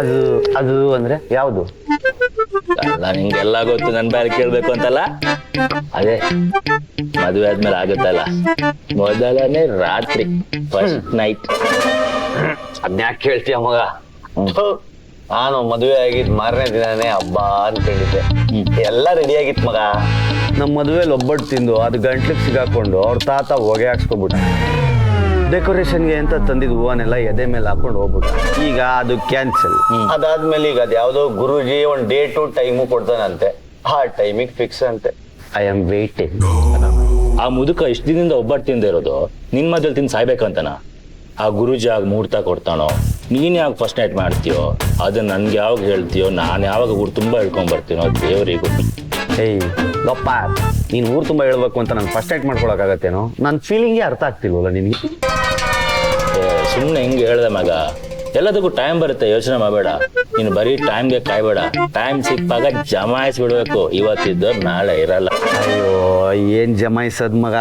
ಅದು ಅದು ಅಂದ್ರೆ ಯಾವುದು? ನಾನು ನಿಂಗೆಲ್ಲ ಗೊತ್ತು, ನನ್ ಬೇರೆ ಕೇಳ್ಬೇಕು ಅಂತಲ್ಲ. ಅದೇ ಮದುವೆ ಆದ್ಮೇಲೆ ಆಗುತ್ತಲ್ಲ, ಮೊದಲನೇ ರಾತ್ರಿ, ಫಸ್ಟ್ ನೈಟ್. ಅದ್ನ್ಯಾಕೆ ಕೇಳ್ತೀಯ ಮಗ? ನಾನು ಮದುವೆ ಆಗಿದ್ ಮಾರನೇ ದಿನಾನೇ ಹಬ್ಬ ಅನ್ಕೊಂಡಿದ್ದೆ. ಎಲ್ಲ ರೆಡಿ ಆಗಿತ್ ಮಗ. ನಮ್ಮ ಮದುವೆಲಿ ಒಬ್ಬಟ್ಟು ತಿಂದು ಅದು ಗಂಟ್ಲಿಗೆ ಸಿಗಾಕೊಂಡು ಅವ್ರ ತಾತ ಹೊಗೆ ಹಾಕ್ಸ್ಕೊಬಿಟ್ಟ. ಡೆಕೋರೇಷನ್ಗೆ ಅಂತ ತಂದಿದ್ ಹೂವನ್ನೆಲ್ಲ ಎದೆ ಮೇಲೆ ಹಾಕೊಂಡು ಹೋಗ್ಬಿಟ್ಟ. ಈಗ ಅದು ಕ್ಯಾನ್ಸಲ್. ಅದಾದ್ಮೇಲೆ ಈಗ ಅದು ಯಾವುದೋ ಗುರುಜಿ ಒಂದು ಡೇಟು ಟೈಮು ಕೊಡ್ತಾನಂತೆ. ಆ ಟೈಮಿಗೆ ಫಿಕ್ಸ್ ಅಂತೆ. I am waiting. ಆ ಮುದುಕ ಇಷ್ಟ ದಿನದಿಂದ ಒಬ್ಬಟ್ಟು ತಿಂದಿರೋದು ನಿನ್ ಮದ್ವೆಲಿ ತಿಂದು ಸಾಯ್ಬೇಕಂತನ? ಆ ಗುರುಜಿ ಆಗ ಮುಹೂರ್ತ ಕೊಡ್ತಾನೋ, ನೀನ್ ಯಾವಾಗ ಫಸ್ಟ್ ನೈಟ್ ಮಾಡ್ತೀಯೋ, ಅದನ್ನ ನನ್ಗೆ ಯಾವಾಗ ಹೇಳ್ತೀಯೋ, ನಾನು ಯಾವಾಗ ಊರು ತುಂಬಾ ಹೇಳ್ಕೊಂಡ್ ಬರ್ತೀನೋ ದೇವರಿಗೂ. ಏಯ್ ಗಪ್ಪ, ನೀನು ಊರು ತುಂಬ ಹೇಳ್ಬೇಕು ಅಂತ ನಾನು ಫಸ್ಟ್ ನೈಟ್ ಮಾಡ್ಕೊಳಕ್ಕಾಗತ್ತೇನೋ? ನನ್ನ ಫೀಲಿಂಗೇ ಅರ್ಥ ಆಗ್ತಿಲ್ವಲ್ಲ ನಿನಗೆ? ಸುಮ್ಮನೆ ಹಿಂಗೆ ಹೇಳ್ದೆ ಮಗ, ಎಲ್ಲದಕ್ಕೂ ಟೈಮ್ ಬರುತ್ತೆ, ಯೋಚನೆ ಮಾಡಬೇಡ. ನೀನು ಬರೀ ಟೈಮ್ಗೆ ಕಾಯ್ಬೇಡ, ಟೈಮ್ ಸಿಕ್ಕಾಗ ಜಮಾಯಿಸ್ಬಿಡ್ಬೇಕು. ಇವತ್ತಿದ್ದವ್ರು ನಾಳೆ ಇರಲ್ಲ. ಅಯ್ಯೋ, ಏನ್ ಜಮಾಯಿಸದ್ ಮಗ.